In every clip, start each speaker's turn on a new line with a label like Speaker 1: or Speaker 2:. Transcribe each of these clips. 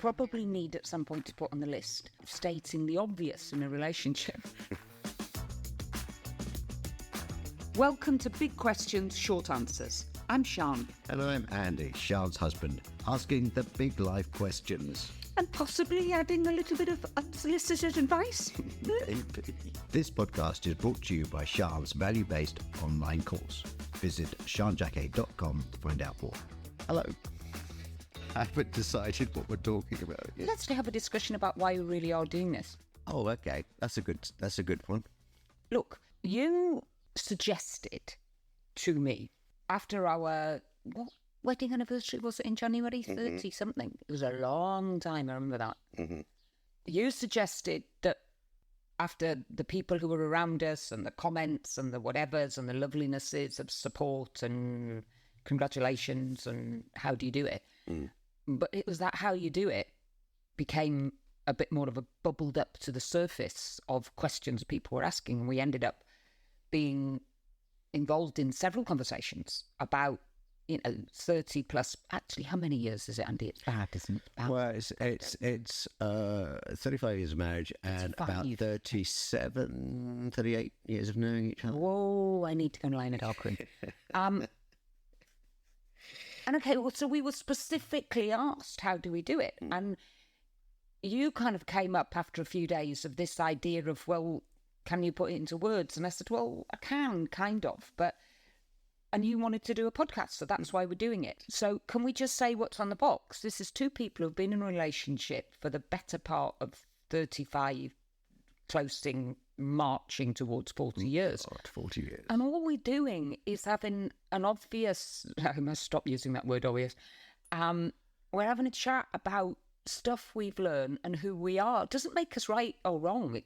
Speaker 1: probably need at some point to put on the list, stating the obvious in a relationship. Welcome to Big Questions, Short Answers. I'm Sian.
Speaker 2: And I'm Andy, Sian's husband, asking the big life questions.
Speaker 1: And possibly adding a little bit of unsolicited advice.
Speaker 2: This podcast is brought to you by Sian's value-based online course. Visit sianjacquet.com to find out more. Hello. I haven't decided what we're talking about yet.
Speaker 1: Let's have a discussion about why we really are doing this.
Speaker 2: Oh, okay. That's a good one.
Speaker 1: Look, you suggested to me after our wedding anniversary, was it in January 30 something? It was a long time, I remember that. Mm-hmm. You suggested that after the people who were around us and the comments and the whatevers and the lovelinesses of support and congratulations and how do you do it, but it was that how you do it became a bit more of a bubbled up to the surface of questions people were asking, and we ended up being involved in several conversations about 30 plus. Actually, how many years is it, Andy? It's bad, isn't it?
Speaker 2: Well, it's 35 years of marriage and about 37, 38 years of knowing each other.
Speaker 1: Whoa, I need to go and line it up. And okay, well, so we were specifically asked, how do we do it? And you kind of came up after a few days of this idea of, well, can you put it into words? And I said, well, I can, kind of, and you wanted to do a podcast, so that's why we're doing it. So can we just say what's on the box? This is two people who've been in a relationship for the better part of 35, marching towards 40 years.
Speaker 2: God, 40 years.
Speaker 1: And all we're doing is having an obvious, I must stop using that word obvious, we're having a chat about stuff we've learned and who we are. It doesn't make us right or wrong,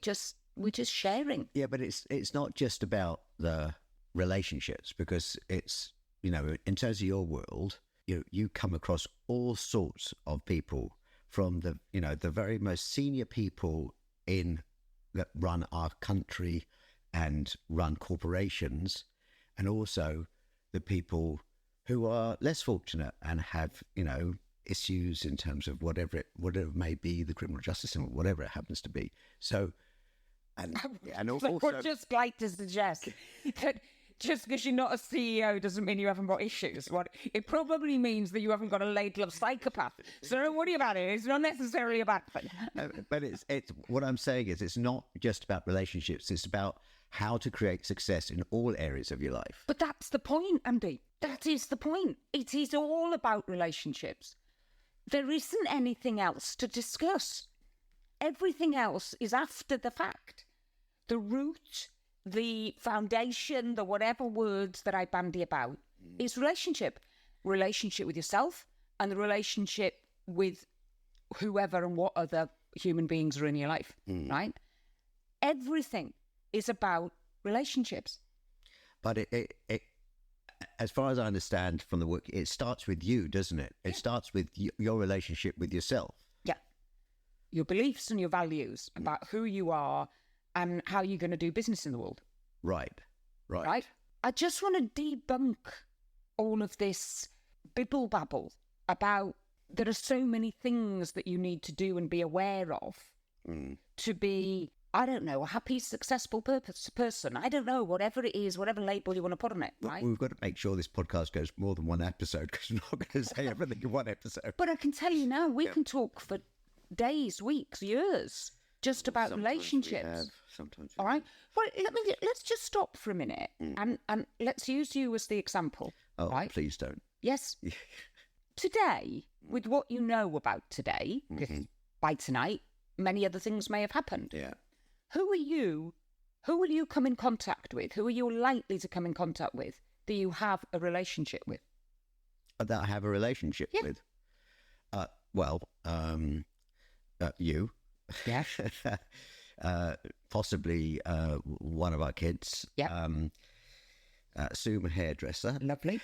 Speaker 1: we're just sharing.
Speaker 2: Yeah, but it's not just about the relationships, because it's, in terms of your world, you come across all sorts of people, from the the very most senior people that run our country and run corporations, and also the people who are less fortunate and have issues in terms of whatever it may be, the criminal justice system, whatever it happens to be. So and also,
Speaker 1: I would just like to suggest that just because you're not a CEO doesn't mean you haven't got issues. It probably means that you haven't got a ladle of psychopath. So don't worry about it. It's not necessarily a bad thing.
Speaker 2: But it's what I'm saying is, it's not just about relationships. It's about how to create success in all areas of your life.
Speaker 1: But that's the point, Andy. That is the point. It is all about relationships. There isn't anything else to discuss. Everything else is after the fact. The root, the foundation, the whatever words that I bandy about is relationship. Relationship with yourself and the relationship with whoever and what other human beings are in your life, right? Everything is about relationships.
Speaker 2: But it as far as I understand from the work, it starts with you, doesn't it? It starts with your relationship with yourself.
Speaker 1: Yeah. Your beliefs and your values about who you are and how you're going to do business in the world.
Speaker 2: Right.
Speaker 1: I just want to debunk all of this bibble-babble about there are so many things that you need to do and be aware of to be, I don't know, a happy, successful person. I don't know, whatever it is, whatever label you want to put on it, right?
Speaker 2: We've got to make sure this podcast goes more than one episode, because we're not going to say everything in one episode.
Speaker 1: But I can tell you now, we can talk for days, weeks, years, just about relationships.
Speaker 2: Sometimes.
Speaker 1: All right. Well, let's just stop for a minute and let's use you as the example.
Speaker 2: Oh,
Speaker 1: right?
Speaker 2: Please don't.
Speaker 1: Yes. Today, with what you know about today, by tonight, many other things may have happened.
Speaker 2: Yeah.
Speaker 1: Who are you? Who will you come in contact with? Who are you likely to come in contact with that you have a relationship with?
Speaker 2: That I have a relationship with? You.
Speaker 1: Yeah.
Speaker 2: Possibly one of our kids.
Speaker 1: Yeah.
Speaker 2: Sue, my hairdresser.
Speaker 1: Lovely.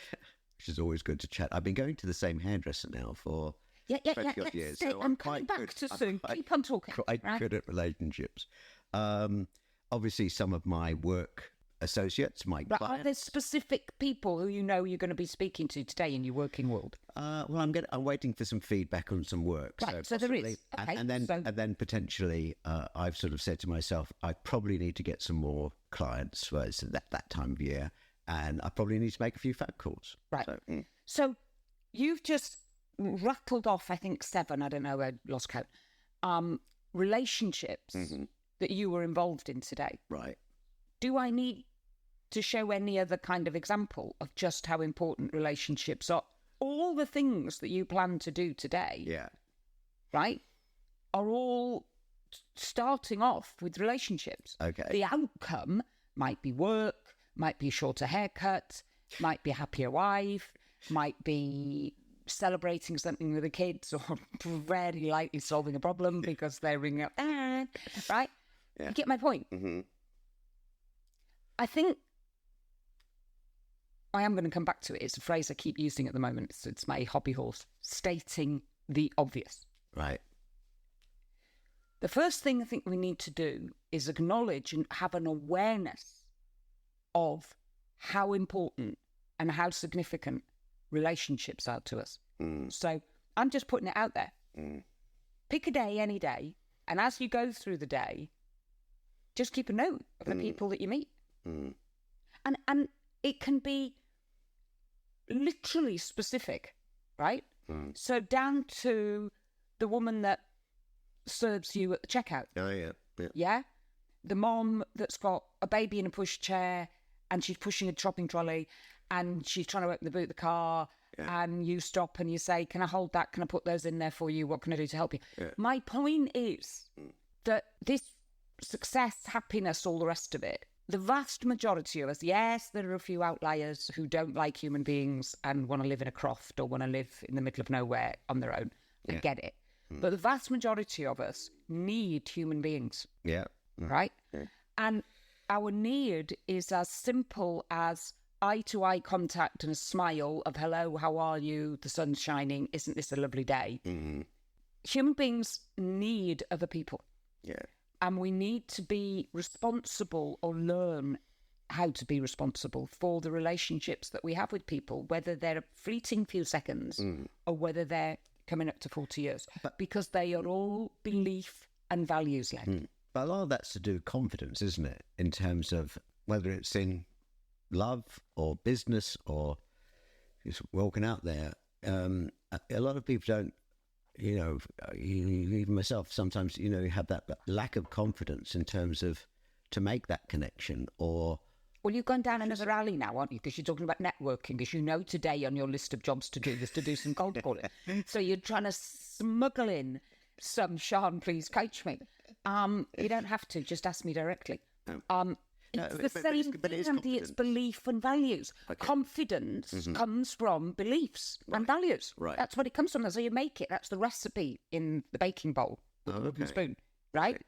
Speaker 2: Which is always good to chat. I've been going to the same hairdresser now for 20-odd years.
Speaker 1: So I'm coming back to Sue. Keep on talking.
Speaker 2: Quite good at relationships. Obviously, some of my work associates, my
Speaker 1: Right,
Speaker 2: clients.
Speaker 1: are there specific people who you know you're going to be speaking to today in your working world?
Speaker 2: Well, I'm waiting for some feedback on some work.
Speaker 1: Right, so there is. Okay,
Speaker 2: and then potentially, I've sort of said to myself, I probably need to get some more clients. Well, it's that time of year, and I probably need to make a few phone calls.
Speaker 1: Right. So you've just rattled off, I think 7. I don't know. I lost count. Relationships that you were involved in today.
Speaker 2: Right.
Speaker 1: Do I need to show any other kind of example of just how important relationships are? All the things that you plan to do today,
Speaker 2: Yeah.
Speaker 1: right, are all starting off with relationships.
Speaker 2: Okay.
Speaker 1: The outcome might be work, might be a shorter haircut, might be a happier wife, might be celebrating something with the kids, or very likely solving a problem because they're ringing up, Dad, right?
Speaker 2: Yeah.
Speaker 1: You get my point?
Speaker 2: Mm-hmm.
Speaker 1: I think I am going to come back to it. It's a phrase I keep using at the moment. It's my hobby horse, stating the obvious.
Speaker 2: Right.
Speaker 1: The first thing I think we need to do is acknowledge and have an awareness of how important and how significant relationships are to us. So I'm just putting it out there. Pick a day, any day, and as you go through the day, just keep a note of the people that you meet. And it can be literally specific, right? So down to the woman that serves you at the checkout.
Speaker 2: Oh, yeah.
Speaker 1: Yeah? The mom that's got a baby in a pushchair and she's pushing a shopping trolley and she's trying to open the boot of the car, and you stop and you say, can I hold that? Can I put those in there for you? What can I do to help you? My point is that this success, happiness, all the rest of it, the vast majority of us, yes, there are a few outliers who don't like human beings and want to live in a croft or want to live in the middle of nowhere on their own. I get it. But the vast majority of us need human beings.
Speaker 2: Yeah.
Speaker 1: Right? And our need is as simple as eye-to-eye contact and a smile of, hello, how are you? The sun's shining. Isn't this a lovely day? Human beings need other people.
Speaker 2: Yeah.
Speaker 1: And we need to be responsible or learn how to be responsible for the relationships that we have with people, whether they're a fleeting few seconds or whether they're coming up to 40 years, because they are all belief and values led.
Speaker 2: But a lot of that's to do with confidence, isn't it? In terms of whether it's in love or business or just walking out there. A lot of people don't, even myself, sometimes, you have that lack of confidence in terms of to make that connection or...
Speaker 1: Well, you've gone down another alley now, aren't you? Because you're talking about networking, because you know today on your list of jobs to do is to do some cold calling. So you're trying to smuggle in some, Sian, please coach me. You don't have to, just ask me directly. It's the same thing, Andy, it's belief and values. Okay. Confidence comes from beliefs and values.
Speaker 2: Right.
Speaker 1: That's what it comes from. That's how you make it. That's the recipe in the baking bowl with the wooden spoon, right? Okay.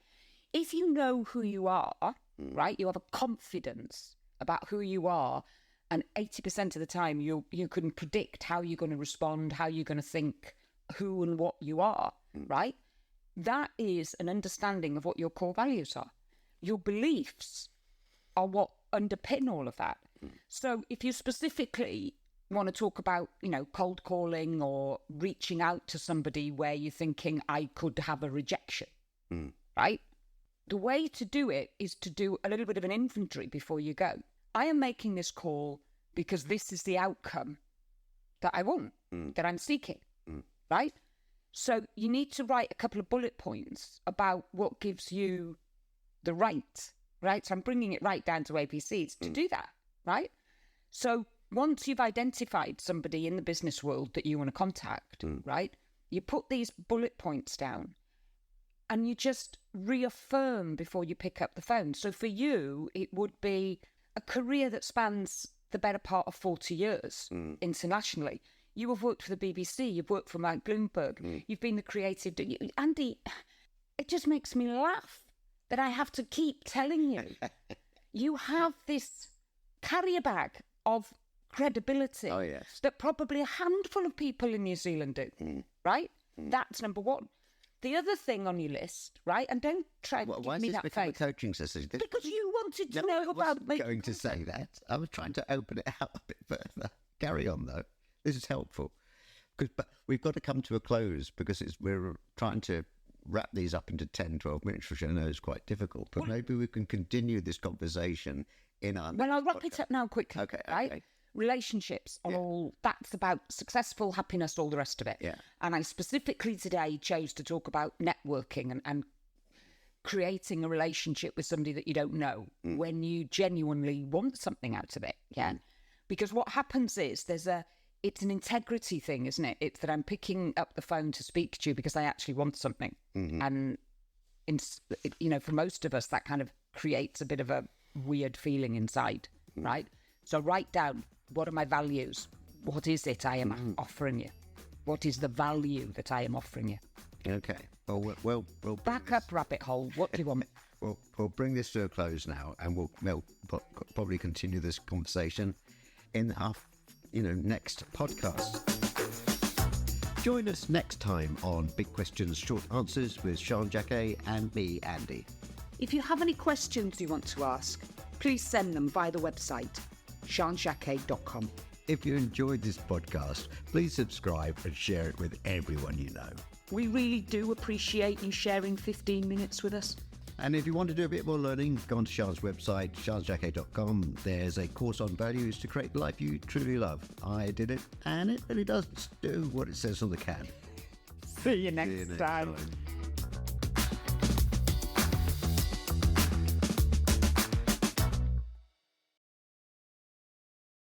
Speaker 1: If you know who you are, right, you have a confidence about who you are, and 80% of the time you can predict how you're going to respond, how you're going to think, who and what you are, right? That is an understanding of what your core values are. Your beliefs are what underpin all of that. So if you specifically want to talk about, cold calling or reaching out to somebody where you're thinking, I could have a rejection, right? The way to do it is to do a little bit of an inventory before you go. I am making this call because this is the outcome that I want, that I'm seeking, right? So you need to write a couple of bullet points about what gives you the right. So I'm bringing it right down to APCs to do that, right? So once you've identified somebody in the business world that you want to contact, right, you put these bullet points down and you just reaffirm before you pick up the phone. So for you, it would be a career that spans the better part of 40 years internationally. You have worked for the BBC, you've worked for Mike Bloomberg, you've been the creative... Andy, it just makes me laugh that I have to keep telling you, you have this carrier bag of credibility that probably a handful of people in New Zealand do, right? That's number one. the other thing on your list, right? And don't try to
Speaker 2: Why
Speaker 1: give me
Speaker 2: is this
Speaker 1: that
Speaker 2: become a
Speaker 1: face.
Speaker 2: coaching session?
Speaker 1: Because you wanted to
Speaker 2: No,
Speaker 1: know
Speaker 2: I
Speaker 1: about
Speaker 2: wasn't
Speaker 1: making
Speaker 2: going to say that. I was trying to open it out a bit further. Carry on, though. This is helpful. But we've got to come to a close because we're trying to wrap these up into 10, 12 minutes, which I know is quite difficult. But maybe we can continue this conversation in our
Speaker 1: Well, I'll
Speaker 2: next
Speaker 1: wrap it
Speaker 2: podcast.
Speaker 1: up now quickly,
Speaker 2: Okay,
Speaker 1: right?
Speaker 2: okay.
Speaker 1: Relationships are all, that's about successful happiness, all the rest of it.
Speaker 2: Yeah.
Speaker 1: And I specifically today chose to talk about networking and creating a relationship with somebody that you don't know when you genuinely want something out of it. Yeah. Because what happens is it's an integrity thing, isn't it? It's that I'm picking up the phone to speak to you because I actually want something. And, for most of us, that kind of creates a bit of a weird feeling inside, right? So write down, what are my values? What is it I am offering you? What is the value that I am offering you?
Speaker 2: Okay. Well, we'll
Speaker 1: Back up, rabbit hole. What do you want?
Speaker 2: We'll bring this to a close now, and we'll probably continue this conversation in our next podcast. Join us next time on Big Questions, Short Answers with Sian Jacquet and me, Andy.
Speaker 1: If you have any questions you want to ask, please send them via the website, sianjacquet.com.
Speaker 2: If you enjoyed this podcast, please subscribe and share it with everyone you know.
Speaker 1: We really do appreciate you sharing 15 minutes with us.
Speaker 2: And if you want to do a bit more learning, go on to Sian's website, sianjacquet.com. There's a course on values to create the life you truly love. I did it, and it really does do what it says on the can.
Speaker 1: See you next time.